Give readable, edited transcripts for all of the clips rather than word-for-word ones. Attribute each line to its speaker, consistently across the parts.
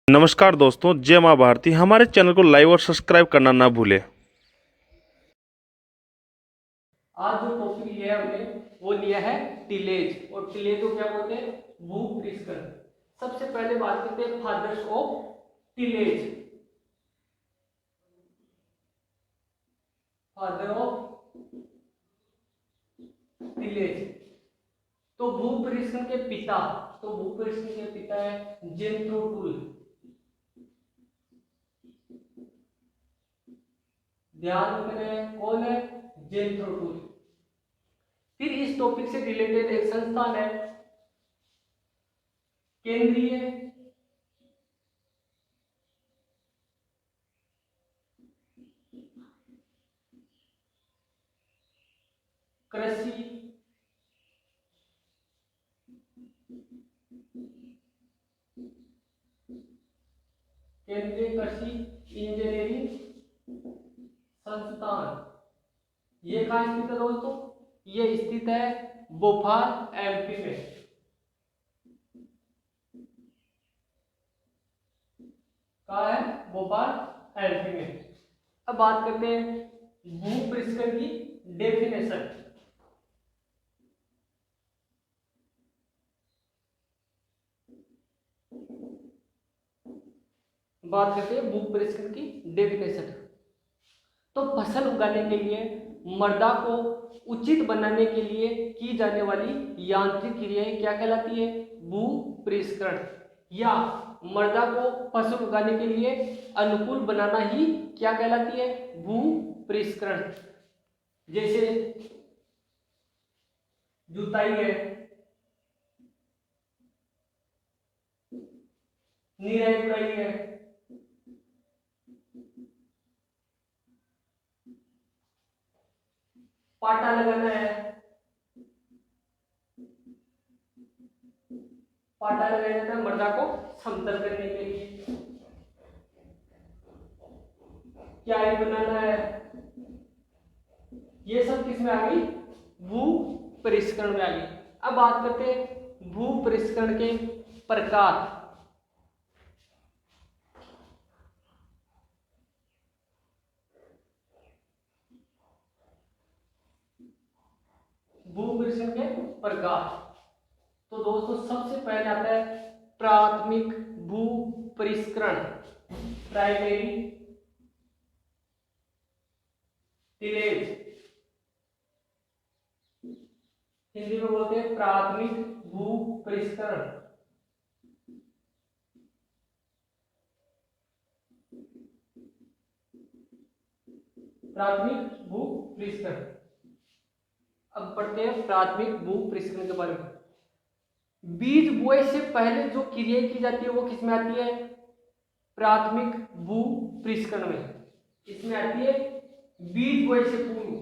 Speaker 1: नमस्कार दोस्तों, जय माँ भारती। हमारे चैनल को लाइक और सब्सक्राइब करना ना भूलें।
Speaker 2: आज जो टॉपिक लिया है हमने वो लिया है टिलेज। और टिलेज को क्या बोलते हैं? भूपृष्ठकरण। सबसे पहले बात करते हैं fathers of tillage. Father of tillage तो भूपृष्ठकरण के पिता, तो भूपृष्ठकरण के पिता है जेन्थ्रोटूल। ध्यान रखें कौन है? जेन्थ्रोटूल। फिर इस टॉपिक से रिलेटेड एक संस्थान है केंद्रीय कृषि केंद्रीय कृषि इंजीनियरिंग संस्थान। ये कहाँ स्थित है दोस्तों? ये स्थित है भोपाल एमपी में। कहाँ है? भोपाल एमपी में। अब बात करते हैं भूपृष्ठकरण की डेफिनेशन। बात करते हैं भूपृष्ठकरण की डेफिनेशन। तो फसल उगाने के लिए मृदा को उचित बनाने के लिए की जाने वाली यांत्रिक क्रियाएं क्या कहलाती है? भूपृष्ठकरण। या मृदा को फसल उगाने के लिए अनुकूल बनाना ही क्या कहलाती है? भूपृष्ठकरण। जैसे जुताई है, निराई गुड़ाई है, पाटा लगाना है। पाटा लगाया जाता है मृदा को समतल करने के लिए। क्यारी बनाना है। ये सब किसमें आ गई? भूपृष्ठकरण में आ गई। अब बात करते हैं भूपृष्ठकरण के प्रकार। भूपृष्ठकरण के प्रकार तो दोस्तों सबसे पहले आता है प्राथमिक भूपृष्ठकरण, प्राइमरी टिलेज। हिंदी में बोलते हैं प्राथमिक भूपृष्ठकरण। प्राथमिक भूपृष्ठकरण। अब पढ़ते हैं प्राथमिक भूपृष्ठकरण के बारे में। बीज बोए से पहले जो क्रियाएं की जाती है वो किसमें आती है? प्राथमिक भूपृष्ठकरण में। इसमें आती है बीज बोए से पूर्व।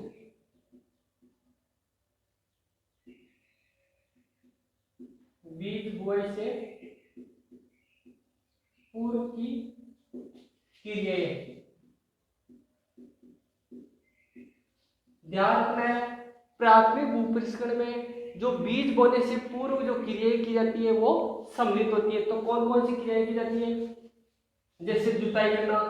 Speaker 2: बीज बोए से पूर्व की क्रियाएं। ध्यान रखना है प्राथमिक भूपृष्ठकरण में जो बीज बोने से पूर्व जो क्रियाएं की जाती है वो सम्मिलित होती है। तो कौन कौन सी क्रियाएं की जाती है? जैसे जुताई करना,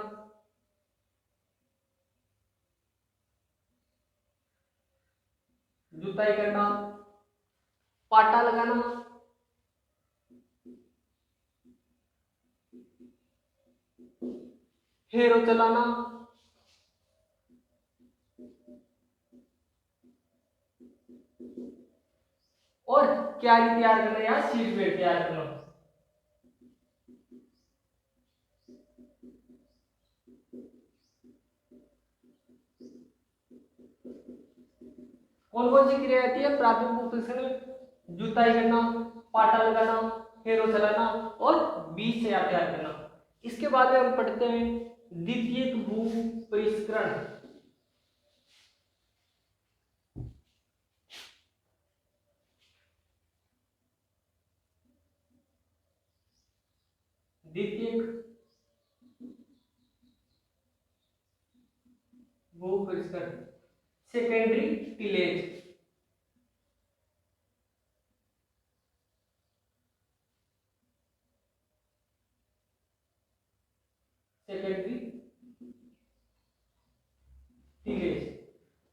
Speaker 2: जुताई करना, पाटा लगाना, फेरो चलाना, और क्यारी तैयार करना या सीड बेड तैयार करना। कौन कौन सी क्रिया आती है प्राथमिक भूपृष्ठकरण में? जुताई करना, पाटा लगाना, फेरो चलाना और बीज से तैयार करना। इसके बाद में हम पढ़ते हैं द्वितीयक भूपृष्ठकरण। द्वितीयक भूपृष्ठकरण, सेकेंडरी टिलेज। Secondary tillage.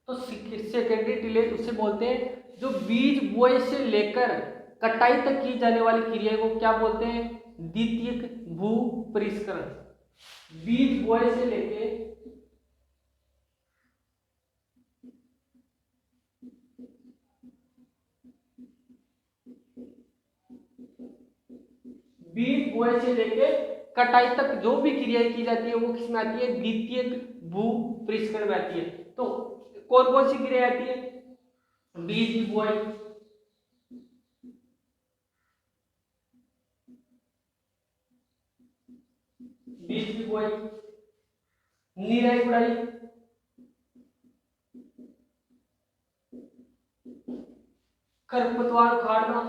Speaker 2: तो सेकेंडरी टिलेज उसे बोलते हैं जो बीज बोए से लेकर कटाई तक की जाने वाली क्रिया को क्या बोलते हैं? द्वितीयक भू परिष्करण। बीज बोए से लेके बीज बोए से लेके कटाई तक जो भी क्रियाएं की जाती है वो किस में आती है? द्वितीयक भू परिष्करण में आती है। तो कौन कौन सी क्रिया आती है? बीज की बुआई, बीज की बुआई, निराई गुड़ाई, खरपतवार उखाड़ना,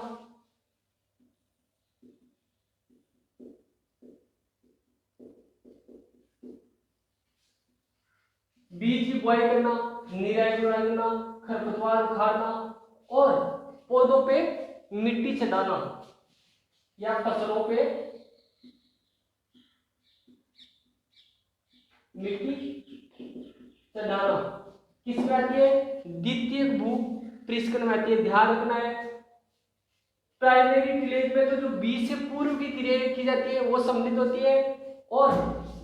Speaker 2: बीज की बुआई करना, निराई गुड़ाई करना, खरपतवार उखाड़ना और पौधों पे मिट्टी चढ़ाना या फसलों पे मिट्टी चढ़ाना किसमें आती है? द्वितीयक भू परिष्करण में आती है। ध्यान रखना है प्राइमरी टिलेज में तो जो बीज से पूर्व की क्रिया की जाती है वो सम्मिलित होती है और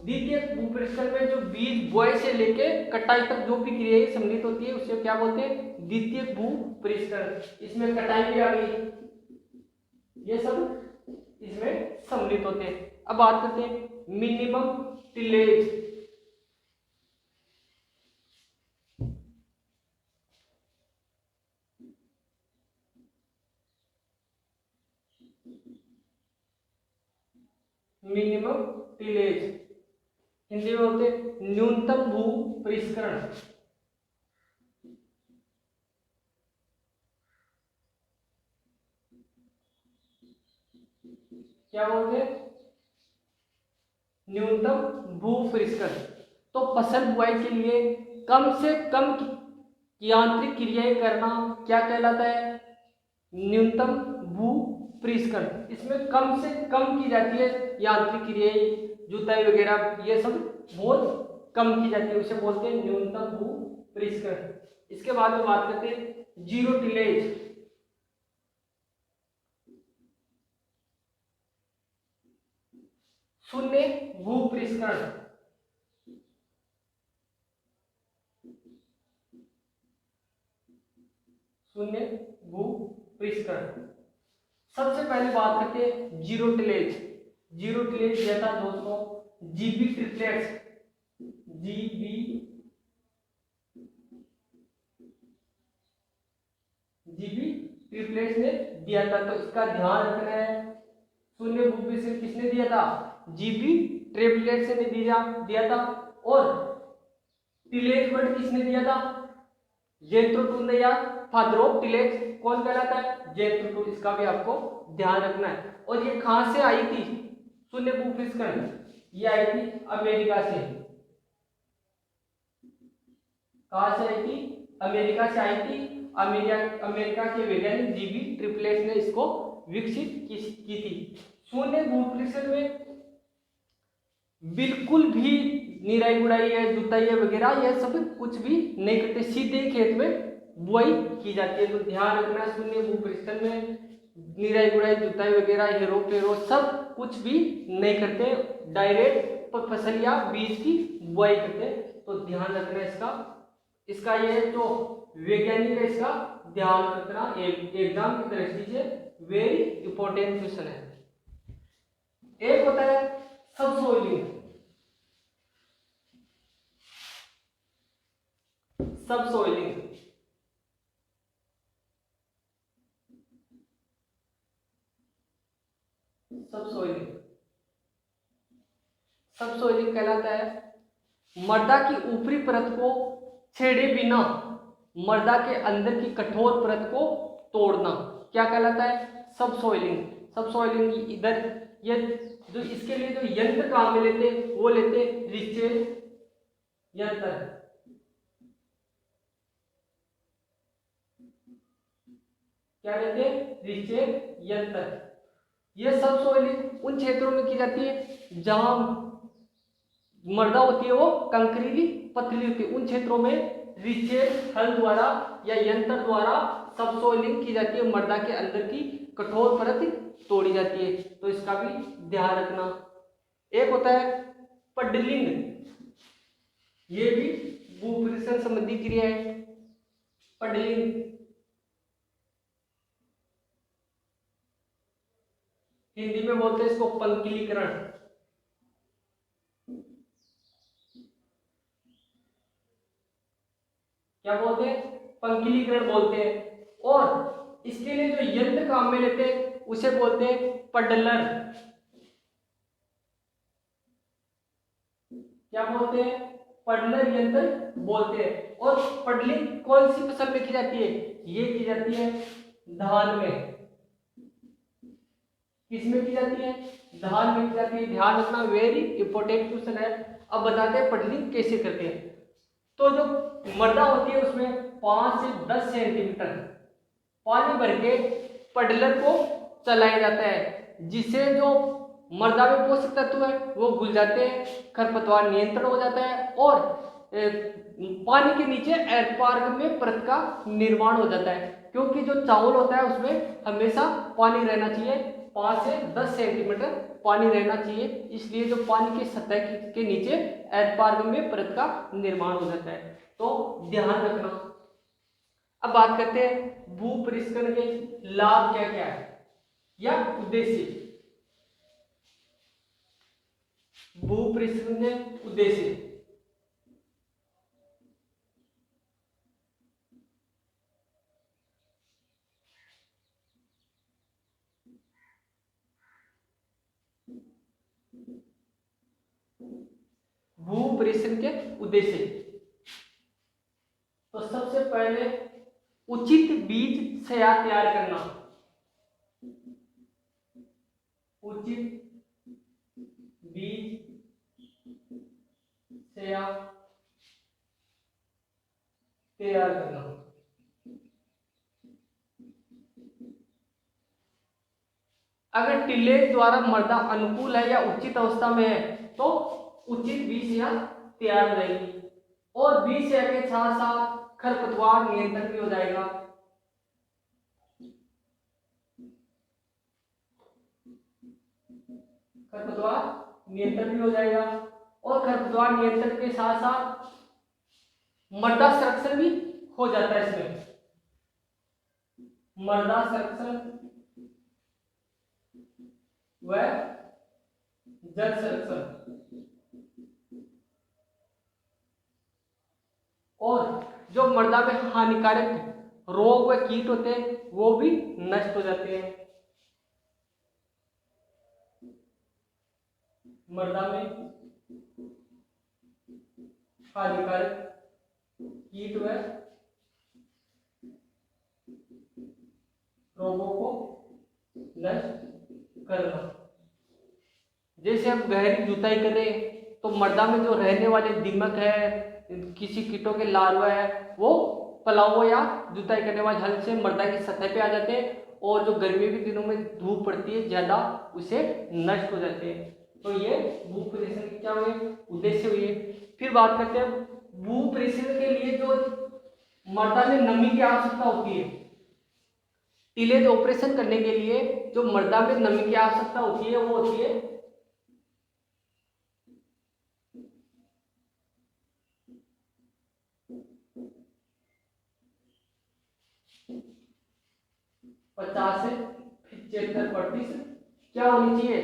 Speaker 2: द्वितीयक भू परिष्करण में जो बीज बोए से लेके कटाई तक जो भी क्रिया सम्मिलित होती है उसे क्या बोलते हैं? द्वितीयक भू परिष्करण। इसमें कटाई भी आ गई, ये सब इसमें सम्मिलित होते हैं। अब बात करते हैं minimum tillage. Minimum tillage Hindi में बोलते हैं न्यूनतम भू परिष्करण। क्या बोलते हैं? न्यूनतम भू परिष्करण। तो फसल बुआई के लिए कम से कम यांत्रिक क्रियाएं करना क्या कहलाता है? न्यूनतम भू परिष्करण। इसमें कम से कम की जाती है यांत्रिक क्रियाएं, जुताई वगैरह ये सब बहुत कम की जाती है, उसे बोलते हैं न्यूनतम भू परिष्करण। इसके बाद में बात करते हैं जीरो टिलेज। शून्य भू परिष्करण। शून्य भू परिष्करण। सबसे पहले बात करते हैं जीरो टिलेज। जीरो टिलेज दिया था दोस्तों जीबी ट्रिपलेट्स, जीबी ट्रिपलेट्स ने दिया था। तो इसका ध्यान रखना है। शून्य भू परिष्करण किसने दिया था? जीबी ट्रिपलेट्स ने दिया था। और टिलेज वर्ड किसने दिया था? जेंट्रोटून या फादर ऑफ टिलेज कौन कहलाता है? जेंट्रोटून। इसका भी आपको ध्यान रखना है। और ये कहां से आई थी शून्य भू परिष्करण? ये आई थी अमेरिका से। कहां से आई थी? अमेरिका से आई थी। अमेरिका के वैज्ञानिक जीबी ट्रिपलेट्स ने इसको विकसित की थी। शून्य भू परिष्करण में बिल्कुल भी निराई गुड़ाई है, जुताई है वगैरह यह सब कुछ भी नहीं करते, सीधे खेत में बुआई की जाती है। तो ध्यान रखना शून्य भू परिष्करण में निराई गुड़ाई जुताई वगैरह हेरो फेरो सब कुछ भी नहीं करते, डायरेक्ट फसल या बीज की बुआई करते। तो ध्यान रखना इसका ये जो वैज्ञानिक है इसका ध्यान रखना, एग्जाम की दृष्टि से वेरी इंपॉर्टेंट क्वेश्चन है। एक होता है सबसॉइलिंग। सबसॉइलिंग सबसॉइलिंग सबसॉइलिंग कहलाता है मृदा की ऊपरी परत को छेड़े बिना मृदा के अंदर की कठोर परत को तोड़ना क्या कहलाता है? सबसॉइलिंग। सबसॉइलिंग इधर ये जो इसके लिए जो यंत्र काम में लेते वो लेते रिचेल यंत्र। क्या लेते हैं? रिचेल यंत्र। यह सबसॉइलिंग उन क्षेत्रों में की जाती है जहां मृदा होती है वो कंकरीली पतली होती है। उन क्षेत्रों में रिचेल हल द्वारा या यंत्र द्वारा सबसॉइलिंग की जाती है, मृदा के अंदर की कठोर परत तोड़ी जाती है। तो इसका भी ध्यान रखना। एक होता है पडलिंग, ये भी भूपरिक्षण संबंधी क्रिया है। पडलिंग हिंदी में बोलते हैं इसको पंकिलीकरण। क्या बोलते हैं? पंकिलीकरण बोलते हैं। और इसके लिए जो यंत्र काम में लेते हैं उसे बोलते हैं पडलर। क्या बोलते हैं? पडलर यंत्र बोलते हैं। और पडलिंग कौन सी फसल में की जाती है? ये की जाती है धान में। किसमें की जाती है? धान में की जाती है। ध्यान रखना, वेरी इंपॉर्टेंट क्वेश्चन है। अब बताते हैं पडलिंग कैसे करते हैं। तो जो मृदा होती है उसमें 5 से 10 सेंटीमीटर पानी भर के पडलर को चलाया जाता है, जिससे जो मृदा में पोषक तत्व है वो घुल जाते हैं, खरपतवार नियंत्रण हो जाता है और पानी के नीचे एर्पार्ग में परत का निर्माण हो जाता है। क्योंकि जो चावल होता है उसमें हमेशा पानी रहना चाहिए, 5 से 10 सेंटीमीटर पानी रहना चाहिए, इसलिए जो पानी की सतह के नीचे एर्पार्ग में परत का निर्माण हो जाता है। तो ध्यान रखना। अब बात करते हैं भूपरिष्करण के लाभ क्या क्या है या उद्देश्य। भूपरिष्करण के उद्देश्य। भूपरिष्करण के उद्देश्य, तो सबसे पहले उचित बीज सया तैयार करना। उचित बीज सया तैयार करना। अगर टिल्ले द्वारा मृदा अनुकूल है या उचित अवस्था में है तो उचित बीज सया तैयार हो जाएगी और बीज सया के साथ साथ खरपतवार नियंत्रण भी हो जाएगा। खरपतवार नियंत्रण भी हो जाएगा और खरपतवार नियंत्रण के साथ साथ मृदा संरक्षण भी हो जाता है। इसमें मृदा संरक्षण व जल संरक्षण और जो मृदा में हानिकारक रोग व कीट होते हैं वो भी नष्ट हो जाते हैं। मृदा में हानिकारक कीट व रोगों को नष्ट करना। जैसे हम गहरी जुताई करें तो मृदा में जो रहने वाले दीमक है, किसी कीटों के लार्वा है, वो पलावों या जुताई करने वाले हल से मृदा की सतह पे आ जाते हैं और जो गर्मी के दिनों में धूप पड़ती है ज्यादा, उसे नष्ट हो जाते हैं। तो ये भूपरिष्करण की क्या हुई? उद्देश्य हुई। फिर बात करते हैं भूपरिष्करण के लिए जो मृदा में नमी की आवश्यकता होती है। टिलेज ऑपरेशन करने के लिए जो मृदा में नमी की आवश्यकता होती है वो होती है 50 से 75% क्या होनी चाहिए?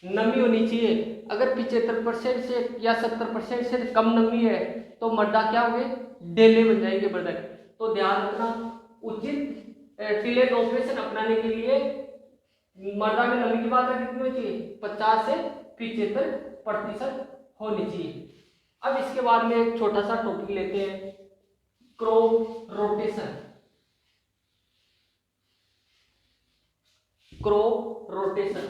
Speaker 2: नमी होनी चाहिए। अगर 75% से या 70% से कम नमी है तो मृदा क्या हो गए? डेले बन जाएंगे मृदा के। तो ध्यान रखना, उचित टिलेज ऑपरेशन अपनाने के लिए मृदा में नमी की मात्रा कितनी होनी चाहिए? 50 से 75% होनी चाहिए। अब इसके बाद में एक छोटा सा टॉपिक लेते हैं, crop rotation. Crop rotation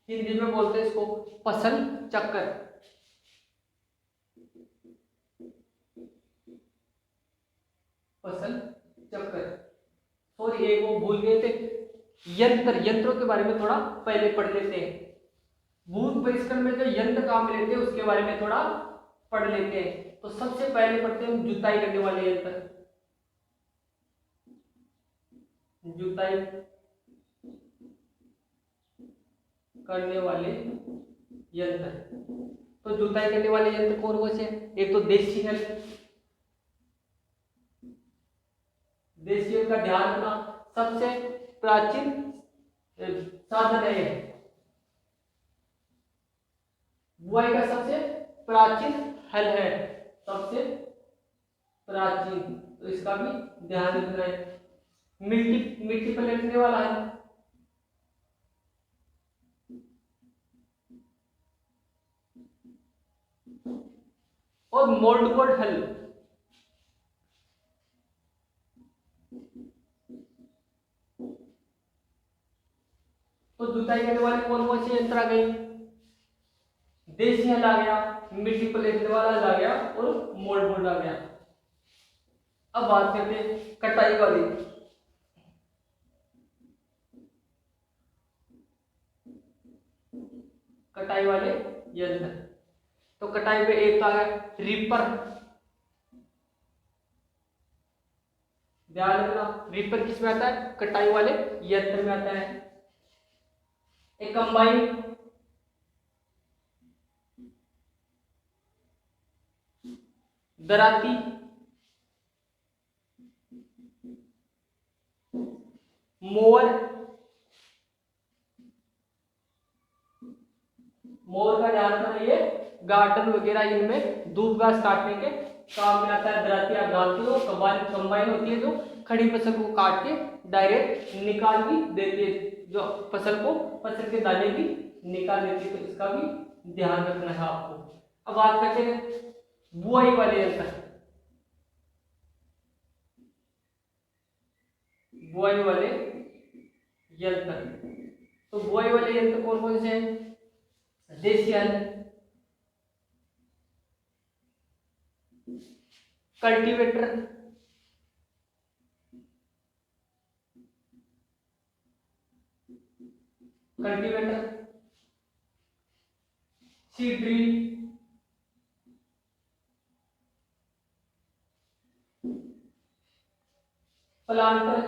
Speaker 2: Hindi में बोलते हैं इसको फसल चक्कर। फसल चक्कर, सॉरी एक वो भूल गए थे, यंत्रों के बारे में थोड़ा पहले पढ़ लेते हैं। भूत परिष्करण में जो यंत्र काम में लेते हैं उसके बारे में थोड़ा पढ़ लेते हैं। तो सबसे पहले पढ़ते हैं जुताई करने वाले यंत्र। जुताई करने वाले यंत्र, तो जुताई करने वाले यंत्र कौन कौन से? एक तो देशी हल। देशी हल का ध्यान रखना, सबसे प्राचीन साधन है। बुआई का सबसे प्राचीन हल है, सबसे प्राचीन, तो इसका भी ध्यान रखना है। मिट्टी पलटने वाला हल और मोल्ड बोर्ड हल। तो जुताई करने वाले कौन कौन से यंत्र आ गए? देशी हल आ गया, मिट्टी पलटने वाला हल आ गया और मोल्ड बोर्ड आ गया। अब बात करते हैं कटाई वाली। कटाई वाले यंत्र, तो कटाई में एक तो आ गया रीपर। ध्यान रखना, रीपर किस में आता है? कटाई वाले यंत्र में आता है। एक कंबाइन, दराती, मोवर। मोवर का ध्यान रखना, ये गार्डन वगैरह इनमें दूब घास काटने के काम में आता है। दराती आप जानते हो, कंबाइन होती है जो खड़ी फसल को काट के डायरेक्ट निकाल भी देती है, जो फसल के दाने भी निकाल देती है, तो इसका भी ध्यान रखना है आपको। अब बात करते हैं बुआई वाले यंत्र। बुआई वाले यंत्र, तो बुआई वाले यंत्र कौन कौन से हैं? देशी हल, कल्टीवेटर, सीड ड्रिल, प्लांटर,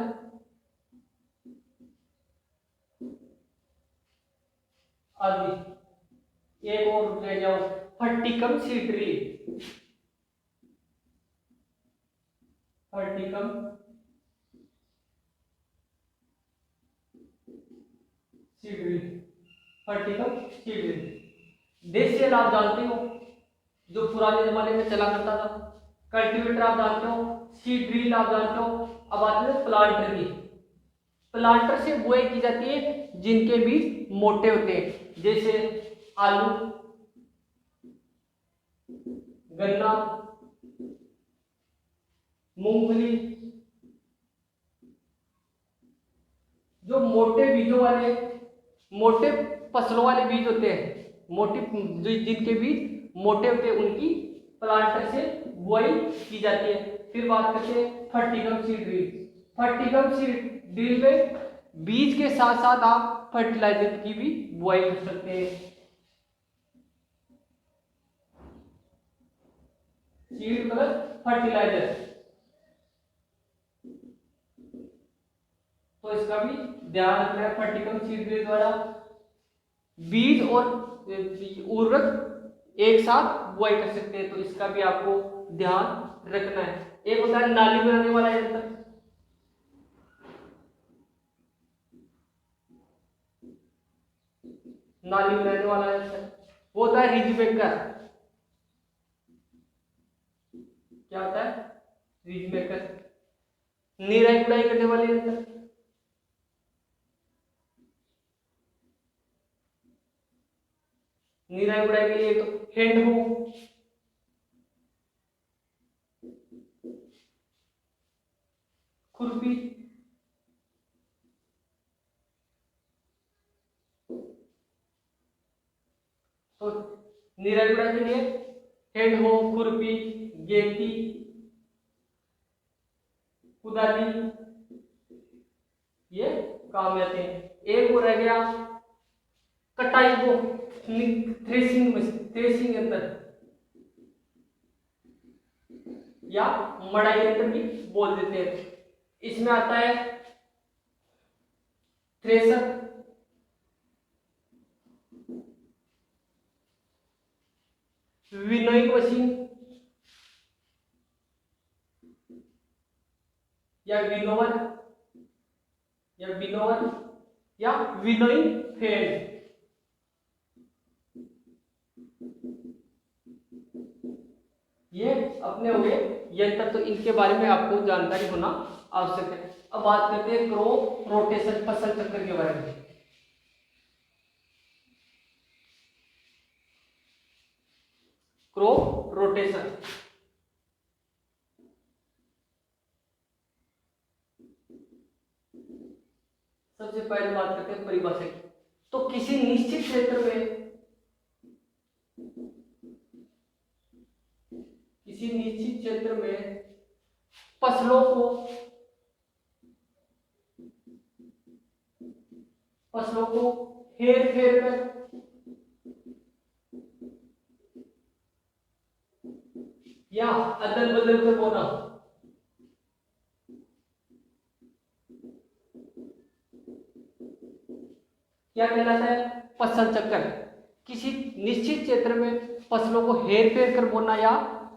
Speaker 2: आदि। एक और ले जाओ, फर्टिकम सीड ड्रिल। फर्टिकम सीड ड्रिल, फर्टिकम सीड ड्रिल। देशी हल आप जानते हो, जो पुराने जमाने में चला करता था। कल्टीवेटर आप जानते हो, सीड ड्रिल आप जानते हो। अब आते हैं प्लांटर की। प्लांटर से बुआई की जाती है जिनके बीज मोटे होते हैं, जैसे आलू, गन्ना, मूंगफली। जो मोटे बीजों वाले, मोटे फसलों वाले बीज होते हैं, जिनके बीज मोटे होते हैं, उनकी प्लांटर से बुआई की जाती है। फिर बात करते हैं फर्टिकम सीड ड्रिल। फर्टिकम सीड ड्रिल में बीज के साथ साथ आप फर्टिलाइजर की भी बुआई कर सकते हैं। सीड प्लस फर्टिलाइजर, तो इसका भी ध्यान रखना है। फर्टिकम सीड ड्रिल द्वारा बीज और उर्वरक एक साथ बुआई कर सकते हैं, तो इसका भी आपको ध्यान रखना है। एक होता है नाली बनाने वाला यंत्र। नाली बनाने वाला यंत्र वो होता है रिज मेकर। क्या होता है? Ridge maker. निराई गुड़ाई करने वाले यंत्र, निराई गुड़ाई के लिए तो हैंड हो, खुरपी, तो निराई गुड़ाई के लिए हैंड हो, खुरपी, गेती, कुदाली, ये काम आते हैं। एक वो रह गया कटाई को, थ्रेसिंग यंत्र या मड़ाई यंत्र भी बोल देते हैं। इसमें आता है थ्रेसर, विनोइंग मशीन या विनोवर या विनोइंग फैन। ये अपने हो गए यंत्र, तो इनके बारे में आपको जानकारी होना आवश्यक है। अब बात करते हैं क्रॉप रोटेशन, फसल चक्र के बारे में। क्रॉप रोटेशन सबसे पहले बात करते हैं परिभाषा की। तो किसी निश्चित क्षेत्र में फसलों को हेर फेर कर या अदल बदल कर बोना क्या कहलाता है? फसल चक्र। किसी निश्चित क्षेत्र में फसलों को हेर फेर कर बोना या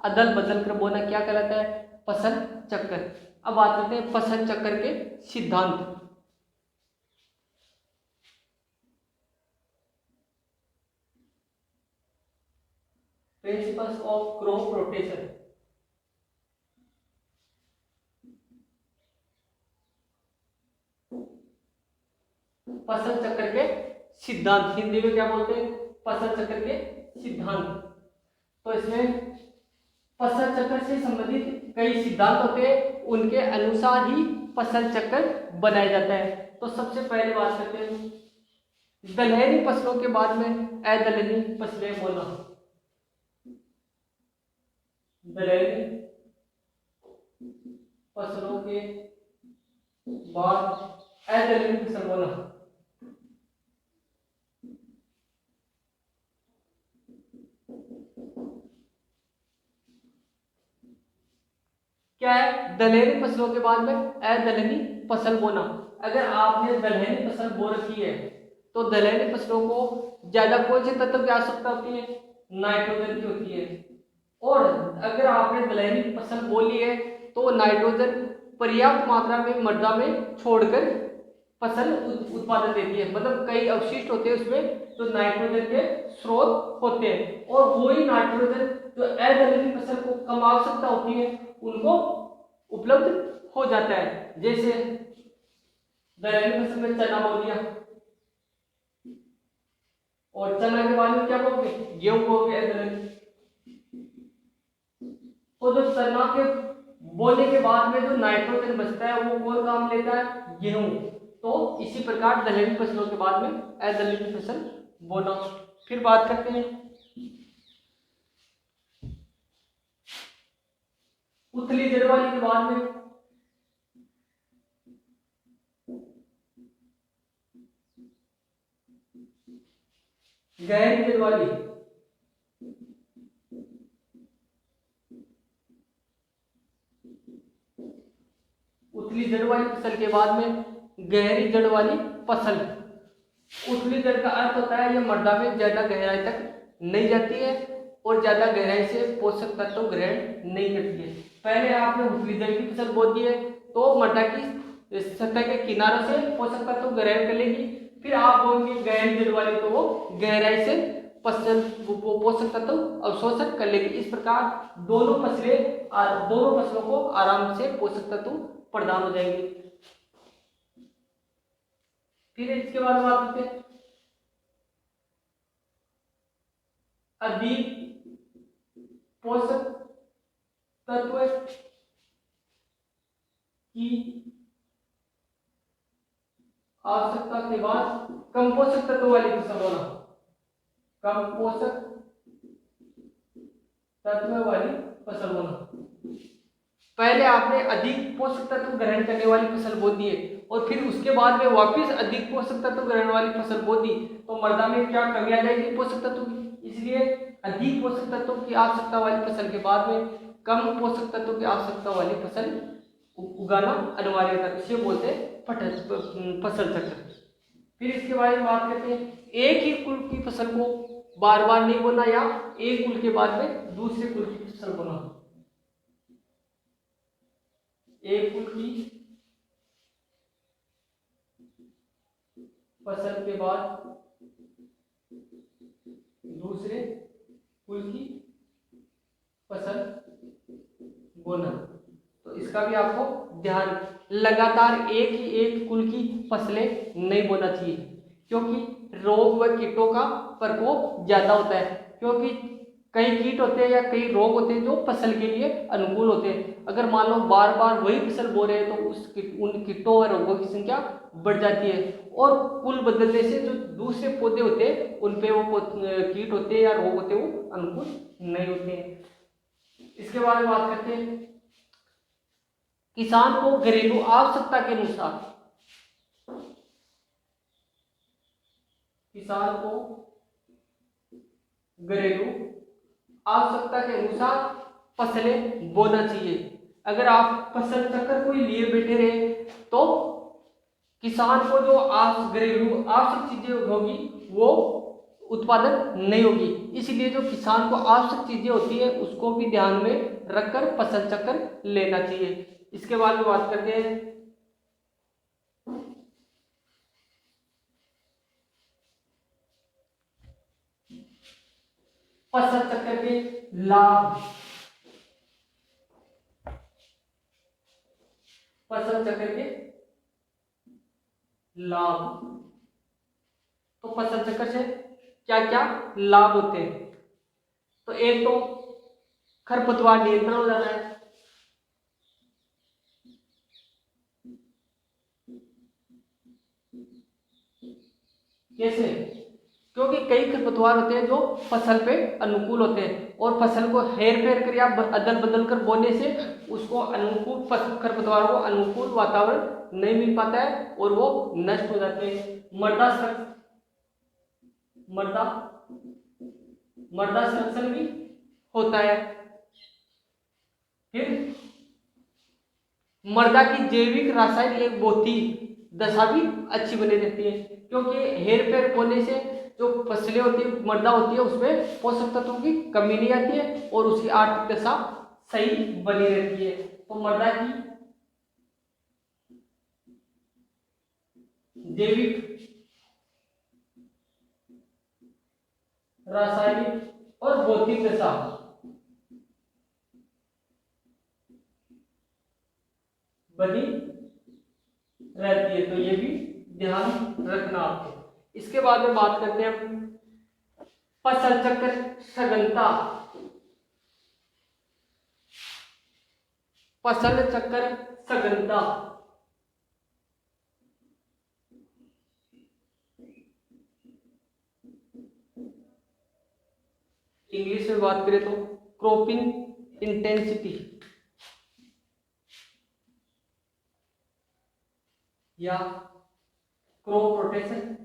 Speaker 2: अदल बदल कर बोना क्या कहलाता है? फसल चक्र। अब बात करते हैं फसल चक्र के सिद्धांत। Principles of crop rotation. फसल चक्र के सिद्धांत, हिंदी में क्या बोलते हैं? फसल चक्र के सिद्धांत। तो इसमें फसल चक्र से संबंधित कई सिद्धांत होते हैं, उनके अनुसार ही फसल चक्र बनाया जाता है। तो सबसे पहले बात करते हैं दलहनी फसलों के बाद में अदलहनी फसलें बोना। दलहनी फसलों के बाद अदलहनी फसल बोना। क्या है? दलहनी फसलों के बाद में अदलहनी फसल बोना। अगर आपने दलहनी फसल बो रखी है तो दलहनी फसलों को ज्यादा कौन से तत्व की आवश्यकता होती है? नाइट्रोजन की होती है। और अगर आपने दलहनी फसल बो ली है तो नाइट्रोजन पर्याप्त मात्रा में मृदा में छोड़कर फसल उत्पादन देती है। मतलब कई अवशिष्ट होते हैं उसमें जो नाइट्रोजन के स्रोत होते हैं, और वही नाइट्रोजन जो अदलहनी फसल को कम आवश्यकता होती है उनको उपलब्ध हो जाता है। जैसे दलहनी फसल में चना बो दिया, और चना के बाद में क्या बोगे? गेहूं बोगे अदलहनी। तो जो चना के बोने के बाद में जो नाइट्रोजन बचता है वो कौन काम लेता है? गेहूं। तो इसी प्रकार दलहनी फसलों के बाद में अदलहनी फसल बोना। फिर बात करते हैं उथली जड़ वाली के बाद में गहरी जड़ वाली। उथली जड़ वाली फसल के बाद में गहरी जड़ वाली फसल। उथली जड़ का अर्थ होता है ये मृदा में ज्यादा गहराई तक नहीं जाती है और ज्यादा गहराई से पोषक तत्व ग्रहण नहीं करती है। पहले आपने उथली जड़ की फसल बो दी है तो मृदा की सतह के किनारों से पोषक तत्व ग्रहण कर लेगी। फिर आप बोएंगे गहरी जड़ वाली तो वो गहराई से पोषक तत्व अवशोषण कर लेगी। इस प्रकार दोनों फसलों को आराम से पोषक तत्व प्रदान हो जाएंगे। फिर इसके बाद बात करते हैं अधिक पोषक तत्व की आवश्यकता के बाद कम पोषक तत्व वाली फसल बोना। कम पोषक तत्व वाली फसल बोना। पहले आपने अधिक पोषक तत्व ग्रहण करने वाली फसल बो दी है और फिर उसके बाद में वापस अधिक पोषक तत्व ग्रहण वाली फसल बो दी, तो मृदा में क्या कमी आ जाएगी पोषक तत्व की। इसलिए अधिक पोषक तत्वों की आवश्यकता वाली फसल के बाद में कम पोषक तत्वों की आवश्यकता वाली फसल उगाना अनिवार्य होता है। इसे बोलते हैं फसल चक्र। फिर इसके बारे में बात करते हैं, एक ही कुल की फसल को बार बार नहीं बोना या एक कुल के बाद में दूसरे कुल की फसल बोना। एक कुल की फसल के बाद दूसरे कुल की फसल बोना, तो इसका भी आपको ध्यान, लगातार एक कुल की फसलें नहीं बोना चाहिए क्योंकि रोग व कीटों का प्रकोप ज्यादा होता है। क्योंकि कई कीट होते हैं या कई रोग होते हैं जो फसल के लिए अनुकूल होते हैं। अगर मान लो बार बार वही फसल बो रहे हैं तो उन कीटों व रोगों की संख्या बढ़ जाती है और कुल बदलने से जो दूसरे पौधे होते हैं उन पे वो कीट होते हैं या रोग होते हैं वो अनुकूल नहीं होते हैं। इसके बारे में बात करते हैं, किसान को घरेलू आवश्यकता के अनुसार, किसान को घरेलू आवश्यकता के अनुसार फसलें बोना चाहिए। अगर आप फसल चक्र को लिए बैठे रहे तो किसान को जो घरेलू आवश्यक चीजें होगी वो उत्पादन नहीं होगी। इसलिए जो किसान को आवश्यक चीजें होती है उसको भी ध्यान में रखकर फसल चक्र लेना चाहिए। इसके बाद में बात करते हैं, फसल चक्र के लाभ। फसल चक्र के लाभ, तो फसल चक्र से क्या क्या लाभ होते हैं? तो एक तो खरपतवार नियंत्रण हो जाता है। कैसे? क्योंकि कई खरपतवार होते हैं जो फसल पे अनुकूल होते हैं और फसल को हेर फेर कर या अदल बदल कर बोने से उसको अनुकूल खरपतवार को अनुकूल वातावरण नहीं मिल पाता है और वो नष्ट हो जाते हैं। मृदा संरक्षण भी होता है। फिर मृदा की जैविक रासायनिक बहुत ही दशा भी अच्छी बनी रहती है क्योंकि हेर फेर होने से जो फसलें होती है, मृदा होती है, उसमें पोषक तत्वों की कमी नहीं आती है और उसकी आर्थिक दशा सही बनी रहती है। तो मृदा की जैविक, रासायनिक और भौतिक दशा बनी रहती है, तो ये भी ध्यान रखना आपको। इसके बाद में बात करते हैं फसल चक्र सघनता। फसल चक्र सघनता, इंग्लिश में बात करें तो क्रॉपिंग इंटेंसिटी या crop rotation,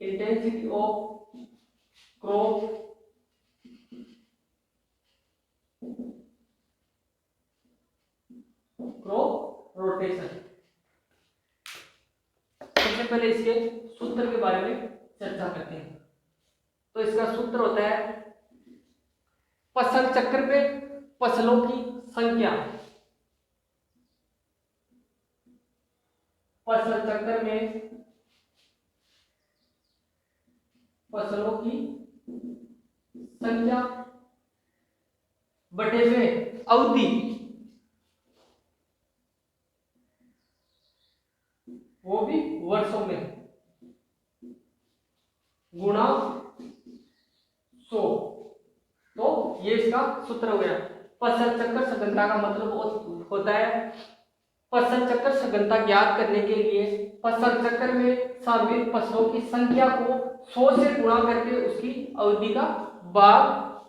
Speaker 2: intensity of crop rotation. सबसे पहले इसके सूत्र के बारे में चर्चा करते हैं। तो इसका सूत्र होता है फसल चक्र में फसलों की संख्या, फसल चक्र में फसलों की संख्या बटे में अवधि, वो भी वर्षों में, गुणा 100। तो ये इसका सूत्र हो गया। फसल चक्र सघनता का मतलब होता है, फसल चक्र सघनता ज्ञात करने के लिए फसल चक्र में शामिल फसलों की संख्या को 100 से गुणा करके उसकी अवधि का भाग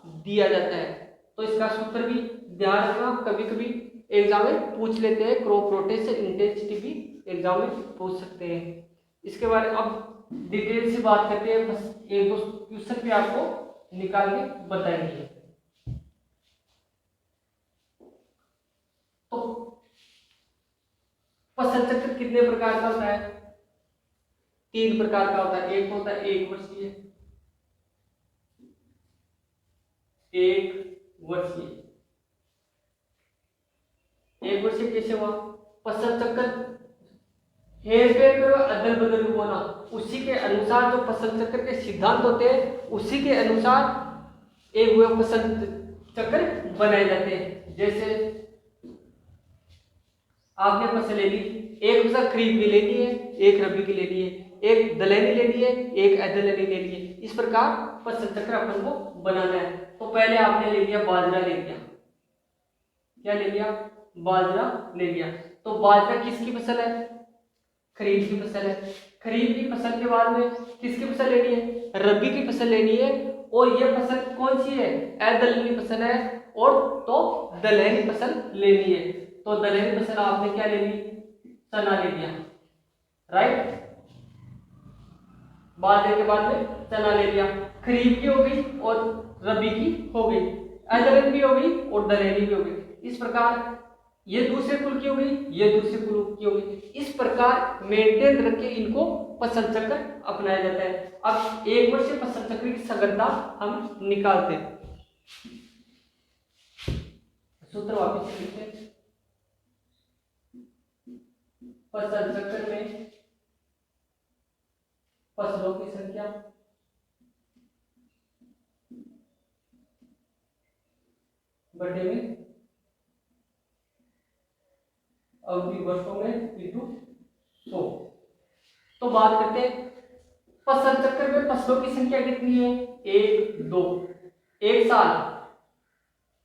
Speaker 2: दिया जाता है। तो इसका सूत्र भी ध्यान रखना, कभी कभी एग्जाम में पूछ लेते हैं, क्रॉप रोटेशन इंटेंसिटी भी एग्जाम में पूछ सकते हैं। इसके बारे में अब डिटेल से बात करते हैं, बस एक दो क्वेश्चन पे आपको निकाल के बताएंगे। तो फसल चक्र कितने प्रकार का होता है? 3 प्रकार का होता है। एक होता है 1 वर्षीय, 1 वर्षीय। 1 वर्षीय कैसे हुआ? फसल चक्र हेर फेर करो, अदल बदल होना, उसी के अनुसार जो फसल चक्र के सिद्धांत होते हैं उसी के अनुसार एक हुए फसल चक्र बनाए जाते हैं। जैसे आपने फसल ले ली, एक फसल खरीफ की लेनी है, एक रबी की लेनी है, एक दलहनी लेनी है, एक अदलहनी लेनी है। इस प्रकार फसल चक्र अपन को बनाना है। तो पहले आपने ले लिया बाजरा, ले लिया, क्या ले लिया? बाजरा ले लिया। तो बाजरा किसकी फसल है? खरीफ की फसल है। खरीफ की फसल के बाद में किसकी फसल लेनी है? रबी की फसल लेनी है। और ये फसल कौन सी है? अदलहनी फसल है। और तो दलहनी फसल लेनी है। तो दलहनी फसल आपने क्या ले ली? चना ले लिया, राइट। बाजरे के बाद में चना ले लिया। खरीफ की हो गई और रबी की हो गई, अदलहनी भी हो गई और दलहनी भी हो गई। इस प्रकार ये दूसरे कुल की हो गई, ये दूसरे कुल की हो गई। इस प्रकार मेंटेन रख के इनको फसल चक्र अपनाया जाता है। अब 1 वर्षीय फसल चक्र की सघनता हम निकालते हैं। सूत्र वापिस लिखते हैं। फसल चक्र में फसलों की संख्या बटे में अवधि वर्षों में इंटू 100। तो बात करते हैं फसल चक्र में फसलों की संख्या कितनी है? 1 2, एक साल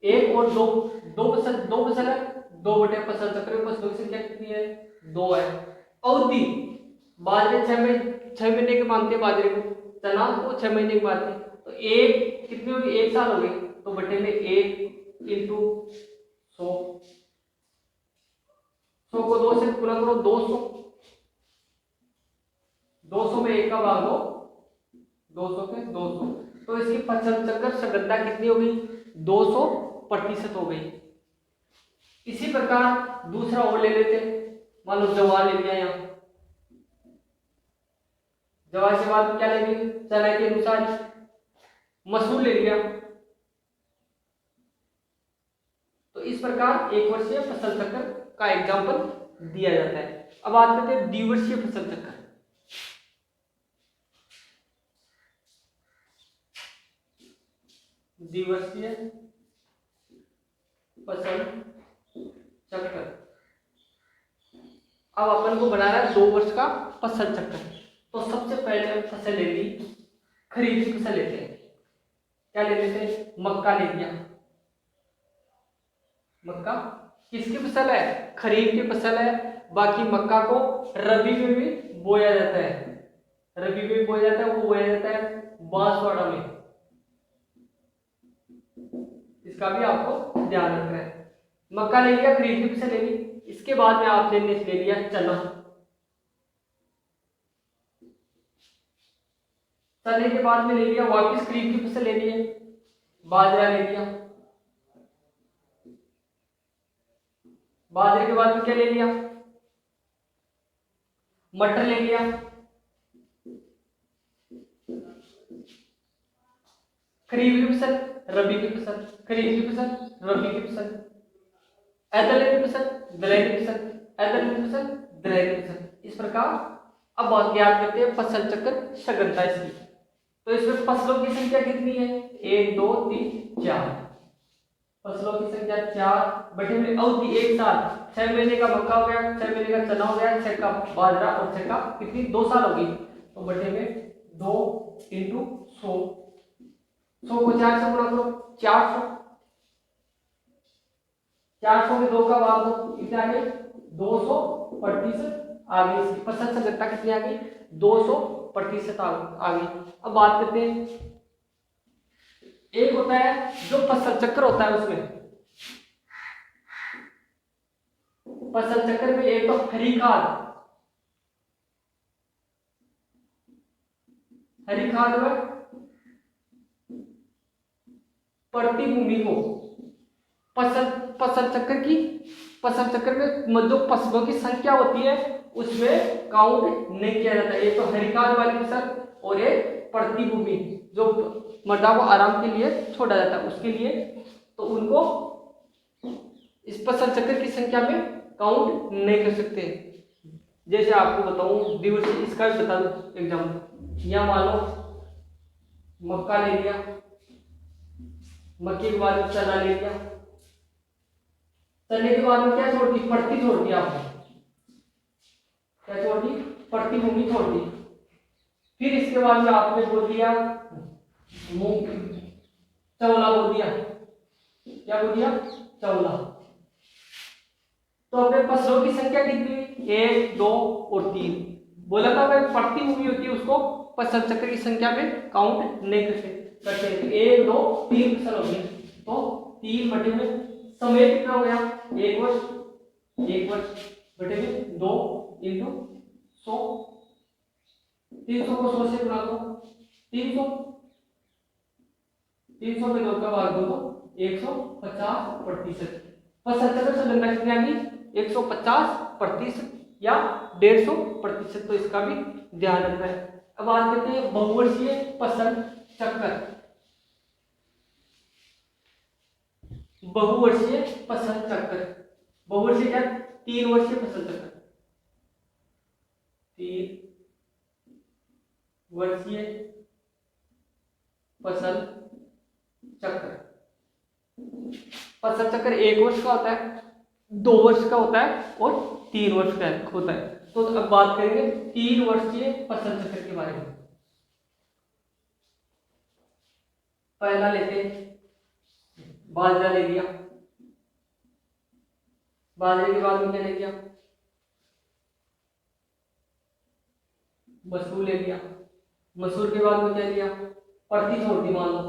Speaker 2: 1 और 2, दो फसल है, 2 बटे फसल चक्र में फसलों की संख्या कितनी है? 2 है। अवधि बाजरे 6 महीने के मानते हैं, बाजरे को, चना को 6 महीने के मानते हैं। तो एक कितनी होगी? 1 साल हो गई। तो बटे में 1 इंटू 100, 100 को 2 से गुणा करो, 200, 200 में 1 का भाग दो, 200 के 200। तो इसकी फसल चक्र सघनता कितनी हो गई? 200% हो गई। इसी प्रकार दूसरा और ले लेते हैं। मान लो जवार ले लिया, यहाँ जवार के बाद क्या लेंगे? चना के अनुसार। मसूर ले लिया। तो इस प्रकार 1 वर्षीय फसल चक्र का एग्जाम्पल दिया जाता है। अब बात करते हैं द्विवर्षीय फसल चक्र। द्विवर्षीय फसल चक्र, अब अपन को बनाना है 2 वर्ष का फसल चक्र। तो सबसे पहले फसल ले ली, खरीफ की फसल लेते हैं। क्या ले लेते हैं? मक्का ले लिया। मक्का किसकी फसल है? खरीफ की फसल है। बाकी मक्का को रबी में भी बोया जाता है, रबी में भी बोया जाता है। वो बोया जाता है बांसवाड़ा में। इसका भी आपको ध्यान रखना है। मक्का ले लिया, खरीफ की फसल ले ली। इसके बाद में आपने ले लिया चना। चने के बाद में ले लिया वापिस खरीफ की फसल ले ली है, बाजरा ले लिया। बाजरे के बाद में क्या ले लिया? मटर ले लिया। खरीफ की फसल, रबी की फसल, खरीफ की फसल, रबी की फसल, अदलहनी की फसल, दलहनी की फसल, अदलहनी की फसल, दलहनी की फसल। इस प्रकार अब बात ज्ञात करते हैं फसल चक्र सघनता इसकी। तो इसमें फसलों की संख्या कितनी है? 1 2 3 4। फसलों की संख्या 4 बटे में अवधि 1 साल। 6 महीने का मक्का हो गया, 6 महीने का चना हो गया, 6 का बाजरा और 6 का कितनी? 2 साल होगी। तो बटे में 2 इंटू 100, 100 को 4 से गुणा करो, 400, 400 में 2 का भाग दो, कितने आ गए? 200% आ गई। इसकी फसल सघनता कितनी आ गई? 200% आ गई। अब बात करते हैं एक होता है जो फसल चक्र होता है, उसमें फसल चक्र में एक तो हरी खाद में प्रतिभूमि को फसल फसल चक्र की फसल चक्र में जो फसलों की संख्या होती है उसमें काउंट नहीं किया जाता। एक तो हरी खाद वाली फसल और एक प्रतिभूमि जो मृदा को आराम के लिए छोड़ा जाता है उसके लिए, तो उनको इस फसल चक्र की संख्या में काउंट नहीं कर सकते। जैसे आपको बताऊं दिवसीय, इसका भी बता दूं एग्जाम्पल। यहाँ मान लो मक्का ले लिया, मक्के के बाद में चना ले लिया, चने के बाद में क्या छोड़ दी, पड़ती छोड़ दी आपने, क्या छोड़ दी, प्रतिभूमि छोड़ दी। फिर इसके बाद में आपने बोल दिया मूंग, चौला बोल दिया, क्या बोल दिया, चौला। तो अपने फसलों की संख्या कितनी हुई, 1 2 और 3। बोला था अगर प्रतिभूमि होती है उसको फसल चक्र की संख्या में काउंट नहीं करते। 1 2 3 फसल हो गई, तो 3 बटे में समय कितना हो गया, 1 वर्ष, 1 वर्ष बटे में 2 इंटू 100, 300 को 100 से गुणा करो, 300 300 में 2 का भाग दो तो 150%। फसल चक्र संलग्नता कितनी आ गई, 150% या 150%। तो इसका भी ध्यान रखना है। अब बात करते हैं बहुवर्षीय फसल चक्र। बहुवर्षीय फसल चक्र, बहुवर्षीय क्या, 3 वर्षीय फसल चक्र, 3 वर्षीय फसल चक्र। फसल चक्र 1 वर्ष का होता है, 2 वर्ष का होता है और 3 वर्ष का होता है। तो अब बात करेंगे 3 वर्षीय फसल चक्र के बारे में। पहला लेते हैं बाजरा ले लिया, बाजरे के बाद में क्या ले लिया, मसूर ले लिया, मसूर के बाद में क्या लिया, परती छोड़ दी मान लो,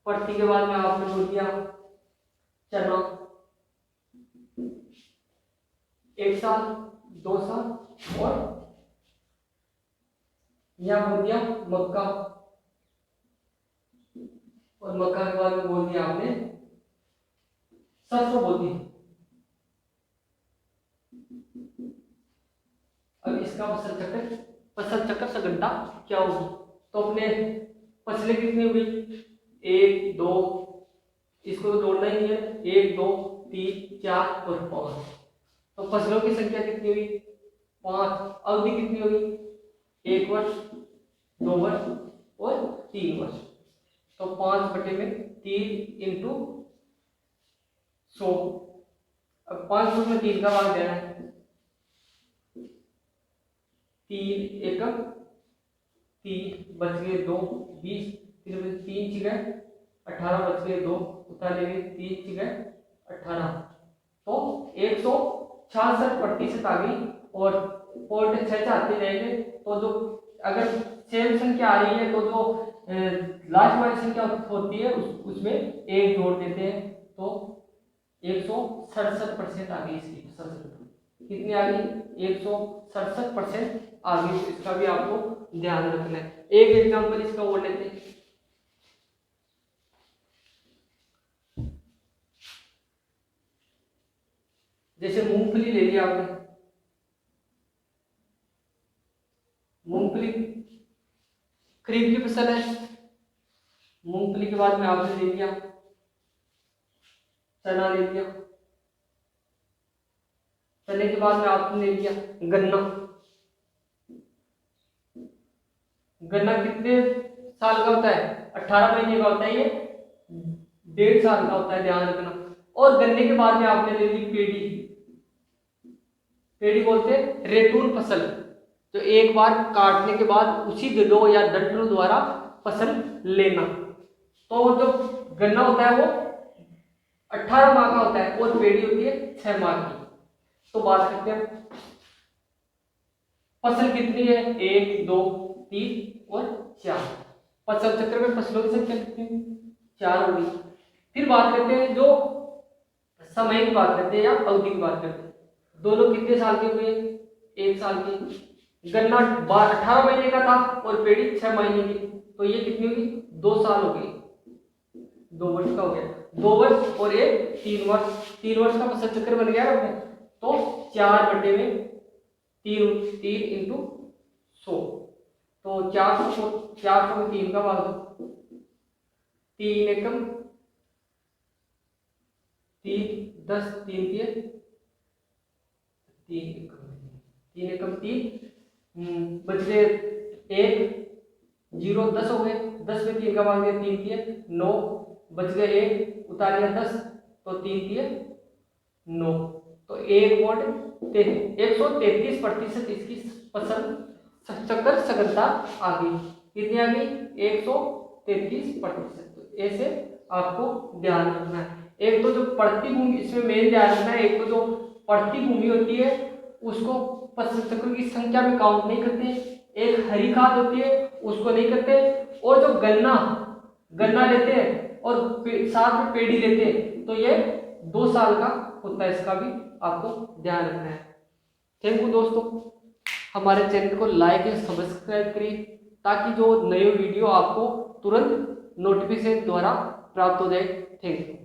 Speaker 2: परती के बाद में आपने बोल दिया चना, 1 साल 2 साल, और यहां बोल दिया मक्का, और मक्का के बाद में बोल दिया आपने सरसों बोल दी। अब इसका फसल चक्र संलग्नता क्या होगी, तो अपने फसलें कितनी हुई, 1 2, इसको तो जोड़ना ही नहीं है, 1 2 3 4 और 5। तो फसलों की संख्या कितनी हुई, 5। अवधि कितनी होगी, 1 वर्ष 2 वर्ष और 3 वर्ष। तो 5 बटे में 3 इंटू 100। अब 500 में 3 का भाग देना है, 3 एकम 3 बच गए 2 20, 3 चिगह 18 बच गए 2 उतार ले 3 चिगह 18। तो 166% आ गई। और 0.6 चाहते जाएंगे तो जो अगर सेम संख्या आ रही है तो जो लास्ट वाली संख्या होती है उसमें 1 जोड़ देते हैं, तो 167% आ गई इसकी फसल संख्या। कितनी आ गई, 167% आ गई। तो इसका भी आपको ध्यान रखना है। एक एग्जांपल इसका और लेते हैं, जैसे मूंगफली ले लिया आपने, मूंगफली खरीफ की फसल है, मूंगफली के बाद में आपने ले लिया चना, ले लिया चने के बाद में आपने ले लिया गन्ना। गन्ना कितने साल का होता है, 18 महीने का होता है, ये 1.5 साल का होता है, ध्यान रखना। और गन्ने के बाद में आपने ले ली पेड़ी, पेड़ी बोलते हैं रेतून फसल, जो एक बार काटने के बाद उसी जड़ों या डंठलों द्वारा फसल लेना। तो जो गन्ना होता है वो 18 माह का होता है और पेड़ी होती है 6 माह की। तो बात करते हैं फसल कितनी है, 1 2 3 और 4। फसल चक्र में फसलों की संख्या कितनी हुई? 4 होगी। फिर बात करते हैं जो समय की बात करते हैं या अवधि की बात करते हैं, दोनों कितने साल के हुए? 1 साल के। गन्ना 18 महीने का था और पेड़ी 6 महीने की, तो ये कितनी हुई? 2 साल हो गए, 2 वर्ष का हो गया। 2 वर्ष और ये 3 वर्ष, 3 वर्ष का फसल चक्र बन गया ना। तो 4 बटे में 3 इंटू 100, तो 400 में 3 का भाग दो, 3 एकम 3, 10, 3 दिए 3 एकम 3, बच गए 1, 0, 10 हो गए, 10 में 3 का भाग दिया, 3 दिए 9, बच गए 1, उतार लिया 10, तो 3 दिए 9, तो 133% इसकी फसल चक्कर सघनता आ गई। कितनी आ गई? 133%। तो ऐसे आपको ध्यान रखना है। एक तो जो पड़ती भूमि, इसमें मेन ध्यान रखना है, एक तो जो पड़ती भूमि होती है उसको फसल चक्र की संख्या में काउंट नहीं करते, एक हरी खाद होती है उसको नहीं करते, और जो गन्ना लेते हैं और साथ में पेड़ी लेते हैं, तो ये 2 साल का होता है, इसका भी आपको ध्यान रखना है। थैंक यू दोस्तों, हमारे चैनल को लाइक एंड सब्सक्राइब करिए ताकि जो नए वीडियो आपको तुरंत नोटिफिकेशन द्वारा प्राप्त हो जाए। Thank you.